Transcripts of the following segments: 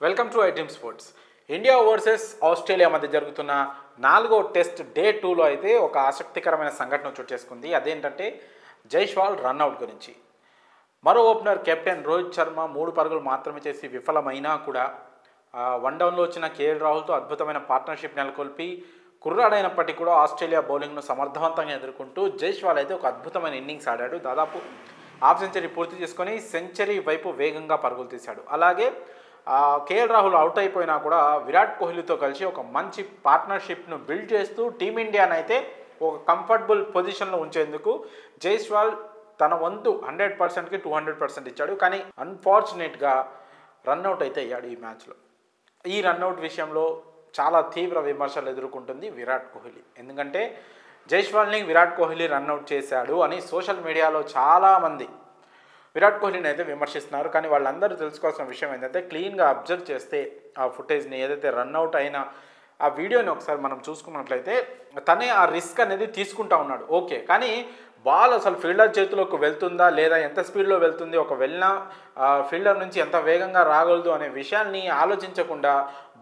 Welcome to I dream sports. India versus Australia మధ్య జరుగుతున్న 4వ టెస్ట్ డే 2లో అయితే ఒక ఆసక్తికరమైన సంఘటన చోటు చేసుకుంది. అదేంటంటే జైస్వాల్ రన్అట్ గురించి. మరో ఓపెనర్ కెప్టెన్ రోహిత్ శర్మ 3 పరుగులు మాత్రమే చేసి విఫలమైనా కూడా వన్ డౌన్లో వచ్చిన కేఎల్ రాహుల్తో అద్భుతమైన పార్ట్నర్షిప్ నెలకొల్పి కుర్రాడైనప్పటికీ కూడా ఆస్ట్రేలియా బౌలింగ్ను సమర్థవంతంగా ఎదుర్కొంటూ జైస్వాల్ అయితే ఒక అద్భుతమైన ఇన్నింగ్స్ ఆడాడు. దాదాపు హాఫ్ సెంచరీ పూర్తి చేసుకొని సెంచరీ వైపు వేగంగా పరుగులు తీశాడు. అలాగే కేఎల్ రాహుల్ అవుట్ అయిపోయినా కూడా విరాట్ కోహ్లీతో కలిసి ఒక మంచి పార్ట్నర్షిప్ను బిల్డ్ చేస్తూ టీమిండియాను అయితే ఒక కంఫర్టబుల్ పొజిషన్లో ఉంచేందుకు జైస్వాల్ తన వంతు 100%కి 200% ఇచ్చాడు. కానీ అన్ఫార్చునేట్గా రన్అట్ అయితే అయ్యాడు ఈ మ్యాచ్లో. ఈ రన్అట్ విషయంలో చాలా తీవ్ర విమర్శలు ఎదుర్కొంటుంది విరాట్ కోహ్లీ. ఎందుకంటే జైస్వాల్ని విరాట్ కోహ్లీ రన్అట్ చేశాడు అని సోషల్ మీడియాలో చాలామంది విరాట్ కోహ్లీని అయితే విమర్శిస్తున్నారు. కానీ వాళ్ళందరూ తెలుసుకోవాల్సిన విషయం ఏంటంటే క్లీన్గా అబ్జర్వ్ చేస్తే ఆ ఫుటేజ్ని ఏదైతే రన్అట్ అయినా ఆ వీడియోని ఒకసారి మనం చూసుకున్నట్లయితే తనే ఆ రిస్క్ అనేది తీసుకుంటా ఉన్నాడు. ఓకే, కానీ బాల్ అసలు ఫీల్డర్ చేతిలోకి వెళ్తుందా లేదా, ఎంత స్పీడ్లో వెళ్తుంది, ఒక వెళ్ళినా ఫీల్డర్ నుంచి ఎంత వేగంగా రాగలదు అనే విషయాన్ని ఆలోచించకుండా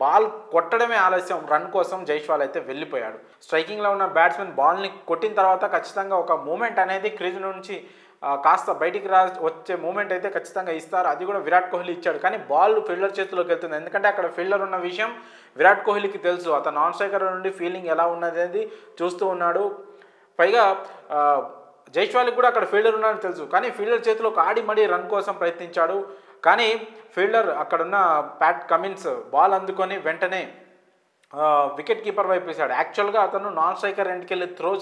బాల్ కొట్టడమే ఆలస్యం రన్ కోసం జైస్వాల్ అయితే వెళ్ళిపోయాడు. స్ట్రైకింగ్లో ఉన్న బ్యాట్స్మెన్ బాల్ని కొట్టిన తర్వాత ఖచ్చితంగా ఒక మూమెంట్ అనేది క్రీజ్ నుంచి కాస్త బయటికి వచ్చే మూమెంట్ అయితే ఖచ్చితంగా ఇస్తారు. అది కూడా విరాట్ కోహ్లీ ఇచ్చాడు. కానీ బాల్ ఫీల్డర్ చేతిలోకి వెళ్తుంది. ఎందుకంటే అక్కడ ఫీల్డర్ ఉన్న విషయం విరాట్ కోహ్లీకి తెలుసు. అతను నాన్ స్ట్రైకర్ నుండి ఫీలింగ్ ఎలా ఉన్నది అనేది చూస్తూ ఉన్నాడు. పైగా జైస్వాల్కి కూడా అక్కడ ఫీల్డర్ ఉన్నాడని తెలుసు. కానీ ఫీల్డర్ చేతిలోకి ఆడి మడి రన్ కోసం ప్రయత్నించాడు. కానీ ఫీల్డర్ అక్కడున్న ప్యాట్ కమిన్స్ బాల్ అందుకొని వెంటనే వికెట్ కీపర్ వైపు వేశాడు. యాక్చువల్గా అతను నాన్ స్ట్రైకర్ ఎండ్కి వెళ్ళి త్రో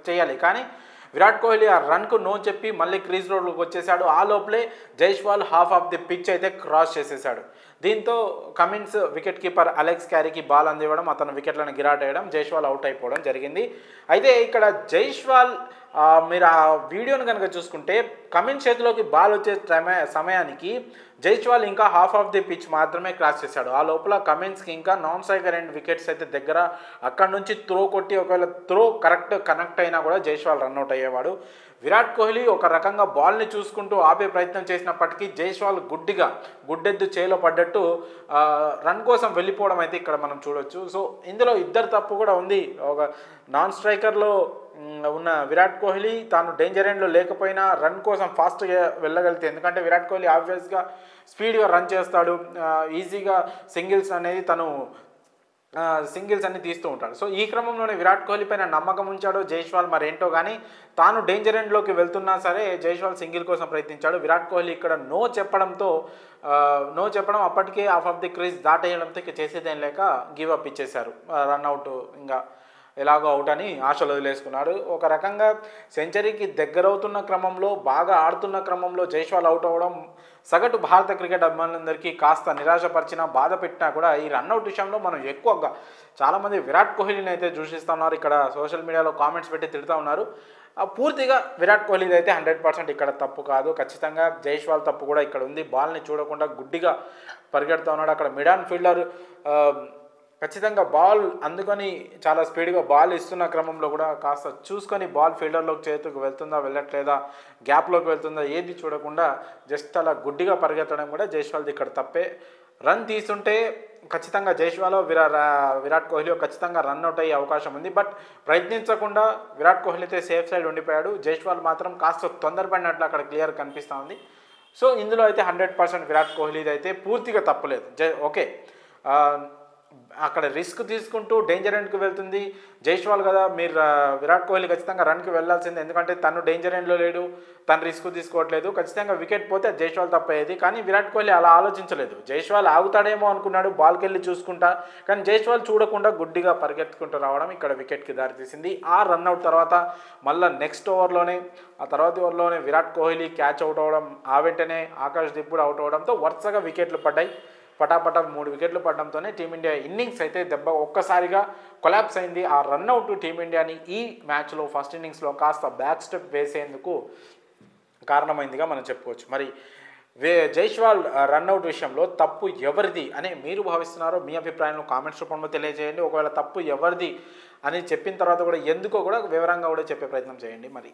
చేయాలి. కానీ విరాట్ కోహ్లీ ఆ రన్కు నో చెప్పి మళ్ళీ క్రీజ్ రోడ్లోకి వచ్చేసాడు. ఆ లోపలే Jaiswal half of the pitch అయితే క్రాస్ చేసేసాడు. దీంతో కమిన్స్ వికెట్ కీపర్ అలెక్స్ క్యారీకి బాల్ అందివ్వడం, అతను వికెట్లను గిరాటేయడం, జైస్వాల్ అవుట్ అయిపోవడం జరిగింది. అయితే ఇక్కడ జైస్వాల్ మీరు ఆ వీడియోను కనుక చూసుకుంటే కమిన్స్ చేతిలోకి బాల్ వచ్చే సమయానికి జైస్వాల్ ఇంకా హాఫ్ ఆఫ్ ది పిచ్ మాత్రమే క్రాస్ చేశాడు. ఆ లోపల కమిన్స్కి ఇంకా నాన్ స్ట్రైకర్ అండ్ వికెట్స్ అయితే దగ్గర, అక్కడ నుంచి త్రో కొట్టి ఒకవేళ త్రో కనెక్ట్ అయినా కూడా జైస్వాల్ రన్అట్ అయ్యేవాడు. విరాట్ కోహ్లీ ఒక రకంగా బాల్ని చూసుకుంటూ ఆపే ప్రయత్నం చేసినప్పటికీ జైస్వాల్ గుడ్డెద్దు చేలో పడ్డట్టు రన్ కోసం వెళ్ళిపోవడం అయితే ఇక్కడ మనం చూడొచ్చు. సో ఇందులో ఇద్దరు తప్పు కూడా ఉంది. ఒక నాన్ స్ట్రైకర్లో ఉన్న విరాట్ కోహ్లీ తాను డేంజర్ ఎండ్లో లేకపోయినా రన్ కోసం ఫాస్ట్గా వెళ్ళగలిగితే, ఎందుకంటే విరాట్ కోహ్లీ ఆబ్వియస్గా స్పీడ్గా రన్ చేస్తాడు, ఈజీగా సింగిల్స్ అన్ని తీస్తూ ఉంటాడు. సో ఈ క్రమంలోనే విరాట్ కోహ్లీ పైన నమ్మకం ఉంచాడు జైస్వాల్. మరేంటో కానీ తాను డేంజర్ ఎండ్లోకి వెళ్తున్నా సరే జైస్వాల్ సింగిల్ కోసం ప్రయత్నించాడు. విరాట్ కోహ్లీ ఇక్కడ నో చెప్పడం అప్పటికే హాఫ్ ఆఫ్ ది క్రీజ్ దాటేయడంతో ఇక చేసేదేం లేక గివ్ అప్ ఇచ్చేశారు. రన్అట్ ఇంకా ఎలాగో అవుట్ అని ఆశలు వదిలేసుకున్నారు. ఒక రకంగా సెంచరీకి దగ్గరవుతున్న క్రమంలో, బాగా ఆడుతున్న క్రమంలో జైస్వాల్ అవుట్ అవ్వడం సగటు భారత క్రికెట్ అభిమానులందరికీ కాస్త నిరాశపరిచినా, బాధ పెట్టినా కూడా ఈ రన్అట్ విషయంలో మనం ఎక్కువగా చాలామంది విరాట్ కోహ్లీని అయితే దూషిస్తున్నారు. ఇక్కడ సోషల్ మీడియాలో కామెంట్స్ పెట్టి తిడుతూ ఉన్నారు. పూర్తిగా విరాట్ కోహ్లీది అయితే 100% ఇక్కడ తప్పు కాదు. ఖచ్చితంగా జైస్వాల్ తప్పు కూడా ఇక్కడ ఉంది. బాల్ని చూడకుండా గుడ్డిగా పరిగెడుతూ ఉన్నాడు. అక్కడ మిడ్ ఆన్ ఫీల్డర్ ఖచ్చితంగా బాల్ అందుకని చాలా స్పీడ్గా బాల్ ఇస్తున్న క్రమంలో కూడా కాస్త చూసుకొని బాల్ ఫీల్డర్లోకి చేతికి వెళ్తుందా వెళ్ళట్లేదా, గ్యాప్లోకి వెళ్తుందా ఏది చూడకుండా జస్ట్ అలా గుడ్డిగా పరిగెత్తడం కూడా జైస్వాల్ది ఇక్కడ తప్పే. రన్ తీస్తుంటే ఖచ్చితంగా జైస్వాల్ విరాట్ కోహ్లీ ఖచ్చితంగా రన్అట్ అయ్యే అవకాశం ఉంది. బట్ ప్రయత్నించకుండా విరాట్ కోహ్లీ అయితే సేఫ్ సైడ్ ఉండిపోయాడు. జైస్వాల్ మాత్రం కాస్త తొందరపడినట్లు అక్కడ క్లియర్ కనిపిస్తూ ఉంది. సో ఇందులో అయితే 100% విరాట్ కోహ్లీది అయితే పూర్తిగా తప్పలేదు. ఓకే, అక్కడ రిస్క్ తీసుకుంటూ డేంజర్ ఎండ్కి వెళ్తుంది జైస్వాల్ కదా, మీరు విరాట్ కోహ్లీ ఖచ్చితంగా రన్కి వెళ్ళాల్సిందే. ఎందుకంటే తను డేంజర్ ఎండ్లో లేడు, తను రిస్క్ తీసుకోవట్లేదు. ఖచ్చితంగా వికెట్ పోతే జైస్వాల్ తప్పయ్యేది. కానీ విరాట్ కోహ్లీ అలా ఆలోచించలేదు. జైస్వాల్ ఆగుతాడేమో అనుకున్నాడు బాల్కి వెళ్ళి చూసుకుంటా, కానీ జైస్వాల్ చూడకుండా గుడ్డిగా పరిగెత్తుకుంటూ రావడం ఇక్కడ వికెట్కి దారితీసింది. ఆ రన్అట్ తర్వాత మళ్ళీ నెక్స్ట్ ఓవర్లోనే, ఆ తర్వాత ఓవర్లోనే విరాట్ కోహ్లీ క్యాచ్ అవుట్ అవ్వడం, ఆ వెంటనే ఆకాష్ దీప్ కూడా అవుట్ అవ్వడంతో వరుసగా వికెట్లు పడ్డాయి. పటాపట 3 వికెట్లు పడడంతోనే టీమిండియా ఇన్నింగ్స్ అయితే ఒక్కసారిగా కొలాప్స్ అయింది. ఆ రన్అట్ టీమిండియాని ఈ మ్యాచ్లో ఫస్ట్ ఇన్నింగ్స్లో కాస్త బ్యాక్ స్టెప్ వేసేందుకు కారణమైందిగా మనం చెప్పుకోవచ్చు. మరి జైస్వాల్ రన్అట్ విషయంలో తప్పు ఎవరిది అని మీరు భావిస్తున్నారో మీ అభిప్రాయంలో కామెంట్స్ రూపంలో తెలియజేయండి. ఒకవేళ తప్పు ఎవరిది అని చెప్పిన తర్వాత కూడా ఎందుకో కూడా వివరంగా కూడా చెప్పే ప్రయత్నం చేయండి. మరి